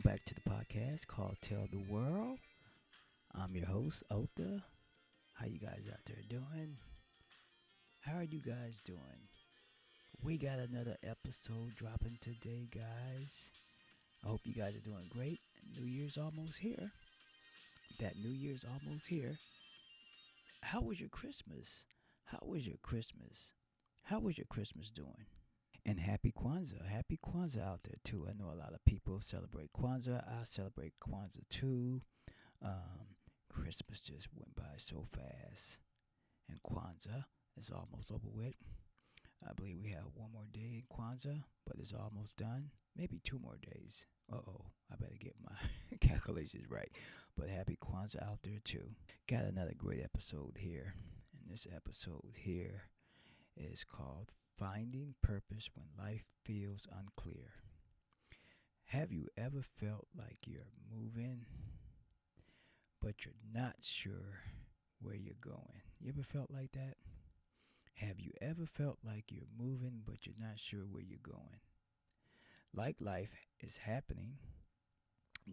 welcome back to the podcast called Tell the World. I'm your host, Ota. How you guys out there doing? How are you guys doing? We got another episode dropping today, guys. I hope you guys are doing great. New Year's almost here. That New Year's almost here. How was your Christmas? How was your Christmas? How was your Christmas doing? And happy Kwanzaa. Happy Kwanzaa out there too. I know a lot of people celebrate Kwanzaa. I celebrate Kwanzaa too. Christmas just went by so fast. And Kwanzaa is almost over with. I believe we have one more day in Kwanzaa, but it's almost done. Maybe 2 more days. I better get my calculations right. But happy Kwanzaa out there too. Got another great episode here. And this episode here is called Finding Purpose When Life Feels Unclear. Have you ever felt like you're moving, but you're not sure where you're going? You ever felt like that? Have you ever felt like you're moving, but you're not sure where you're going? Like life is happening,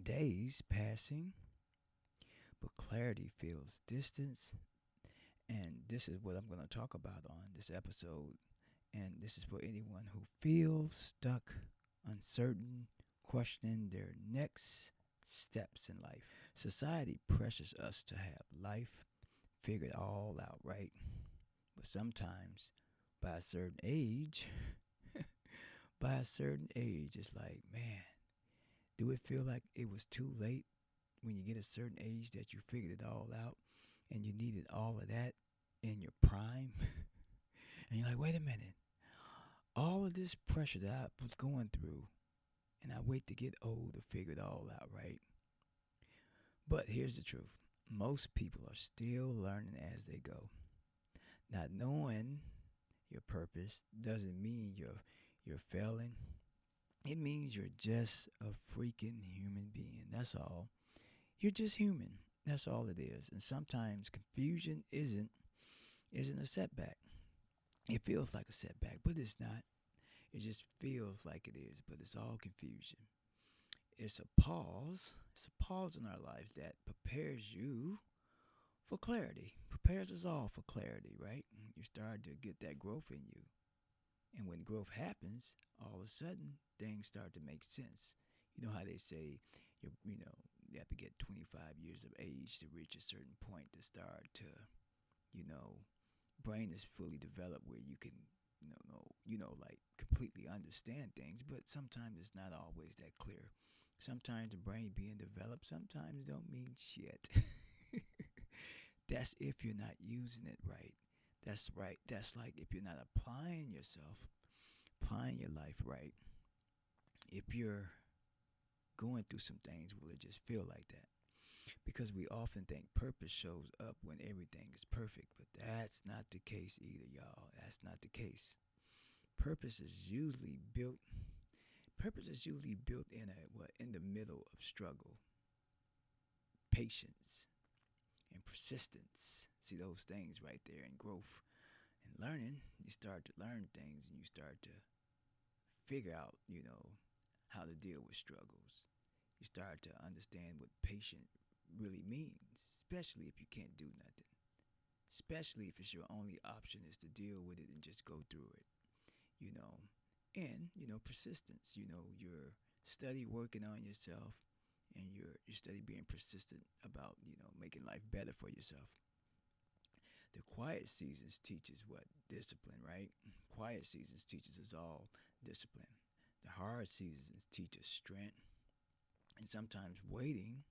days passing, but clarity feels distance. And this is what I'm going to talk about on this episode. And this is for anyone who feels stuck, uncertain, questioning their next steps in life. Society pressures us to have life figured all out, right? But sometimes by a certain age, it's like, man, do it feel like it was too late when you get a certain age that you figured it all out and you needed all of that in your prime? And you're like, wait a minute. All of this pressure that I was going through, and I wait to get old to figure it all out, right? But here's the truth. Most people are still learning as they go. Not knowing your purpose doesn't mean you're failing. It means you're just a freaking human being. That's all. You're just human. That's all it is. And sometimes confusion isn't a setback. It feels like a setback, but it's not. It just feels like it is, but it's all confusion. It's a pause. It's a pause in our lives that prepares you for clarity. Prepares us all for clarity, right? You start to get that growth in you. And when growth happens, all of a sudden things start to make sense. You know how they say you have to get 25 years of age to reach a certain point to start to, brain is fully developed where you can like completely understand things, but sometimes it's not always that clear. Sometimes the brain being developed sometimes don't mean shit. That's if you're not using it right. That's right. That's like if you're not applying yourself, applying your life right. If you're going through some things, will it just feel like that? Because we often think purpose shows up when everything is perfect, but that's not the case either, y'all. That's not the case. Purpose is usually built. Purpose is usually built in the middle of struggle, patience, and persistence. See those things right there in growth and learning. You start to learn things and you start to figure out, how to deal with struggles. You start to understand what patient really means, especially if you can't do nothing. Especially if it's your only option is to deal with it and just go through it. you know, and persistence. You're study working on yourself, and you study being persistent about making life better for yourself. The quiet seasons teaches what discipline, right? Quiet seasons teaches us all discipline. The hard seasons teach us strength, and sometimes waiting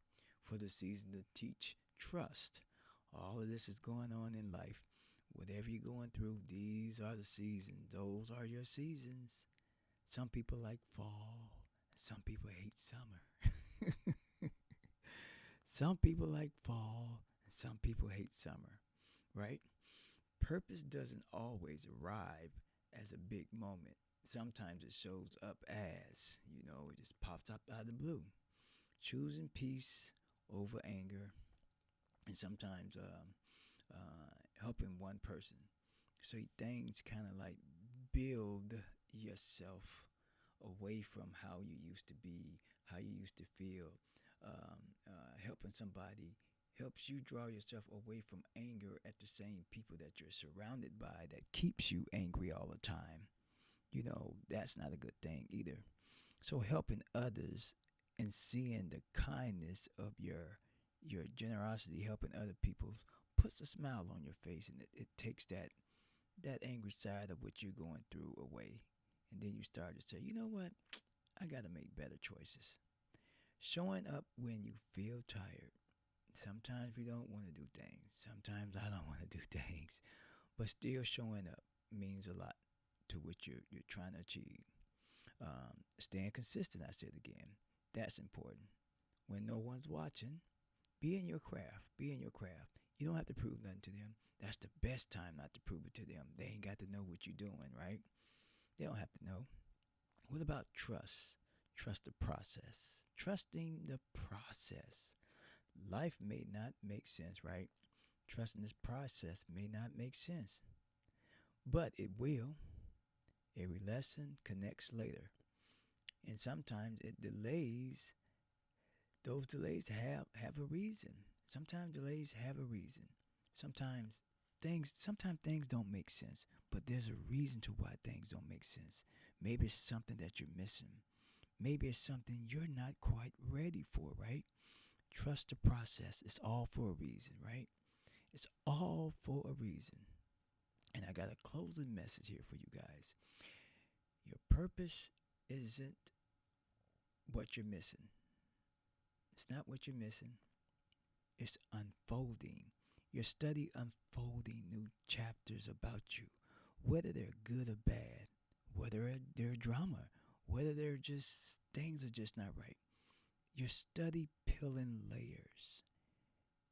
for the season to teach trust. All of this is going on in life. Whatever you're going through, these are the seasons. Those are your seasons. Some people like fall. Some people hate summer. Some people like fall. And some people hate summer, right? Purpose doesn't always arrive as a big moment. Sometimes it shows up as, it just pops up out of the blue. Choosing peace over anger, and sometimes helping one person. So things kind of like build yourself away from how you used to be, how you used to feel. Helping somebody helps you draw yourself away from anger at the same people that you're surrounded by that keeps you angry all the time. That's not a good thing either. So helping others and seeing the kindness of your generosity, helping other people, puts a smile on your face, and it takes that angry side of what you're going through away. And then you start to say, you know what? I got to make better choices. Showing up when you feel tired. Sometimes we don't want to do things. Sometimes I don't want to do things. But still showing up means a lot to what you're trying to achieve. Staying consistent, I said again. That's important. When no one's watching, be in your craft. Be in your craft. You don't have to prove nothing to them. That's the best time not to prove it to them. They ain't got to know what you're doing, right? They don't have to know. What about trust? Trust the process. Trusting the process. Life may not make sense, right? Trusting this process may not make sense, but it will. Every lesson connects later. And sometimes it delays. Those delays have a reason. Sometimes delays have a reason. Sometimes things don't make sense, but there's a reason to why things don't make sense. Maybe it's something that you're missing. Maybe it's something you're not quite ready for, right? Trust the process. It's all for a reason, right? It's all for a reason. And I got a closing message here for you guys. Your purpose isn't what you're missing. It's not what you're missing. It's unfolding. Your study unfolding new chapters about you, whether they're good or bad, whether they're drama, whether they're just things are just not right. Your study peeling layers.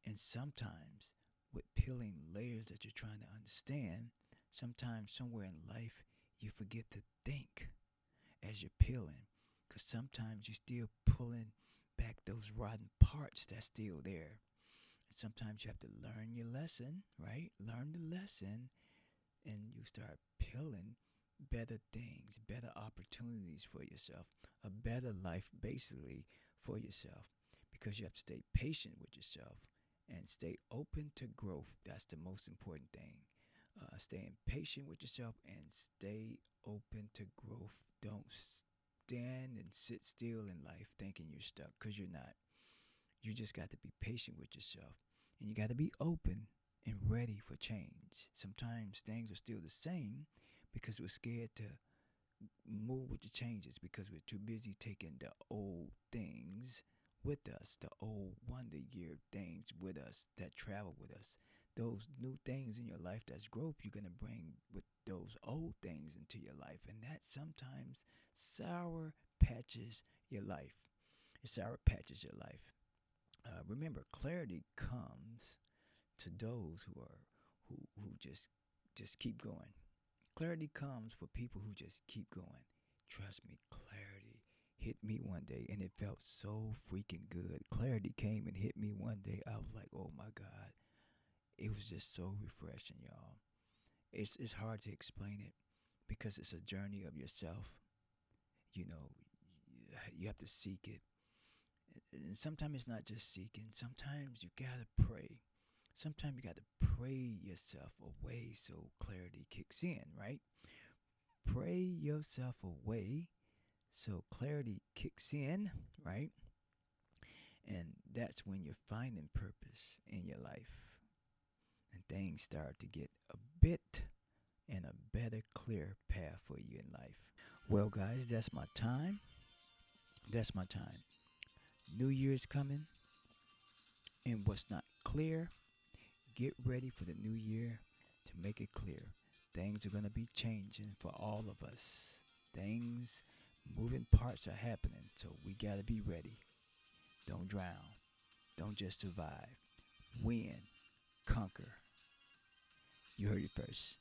And sometimes, with peeling layers that you're trying to understand, sometimes somewhere in life, you forget to think as you're peeling. Because sometimes you're still pulling back those rotten parts that's still there. And sometimes you have to learn your lesson, right? Learn the lesson, and you start peeling better things, better opportunities for yourself, a better life basically for yourself. Because you have to stay patient with yourself and stay open to growth. That's the most important thing. Staying patient with yourself and stay open to growth. Don't stand and sit still in life thinking you're stuck, because you're not. You just got to be patient with yourself, and you got to be open and ready for change. Sometimes things are still the same because we're scared to move with the changes, because we're too busy taking the old things with us, the old wonder year things with us that travel with us. Those new things in your life that's growth, you're going to bring with those old things into your life. And that sometimes sour patches your life. It sour patches your life. Remember, clarity comes to those who just keep going. Clarity comes for people who just keep going. Trust me, clarity hit me one day and it felt so freaking good. Clarity came and hit me one day. I was like, oh my God. It was just so refreshing, y'all. It's hard to explain it because it's a journey of yourself. You know, you have to seek it. And sometimes it's not just seeking. Sometimes you gotta pray. Sometimes you gotta pray yourself away so clarity kicks in, right? Pray yourself away so clarity kicks in, right? And that's when you're finding purpose in your life. And things start to get a bit and a better, clear path for you in life. Well, guys, that's my time. That's my time. New Year's coming. And what's not clear, get ready for the new year to make it clear. Things are going to be changing for all of us. Things, moving parts are happening. So we got to be ready. Don't drown. Don't just survive. Win. Conquer. You heard it first.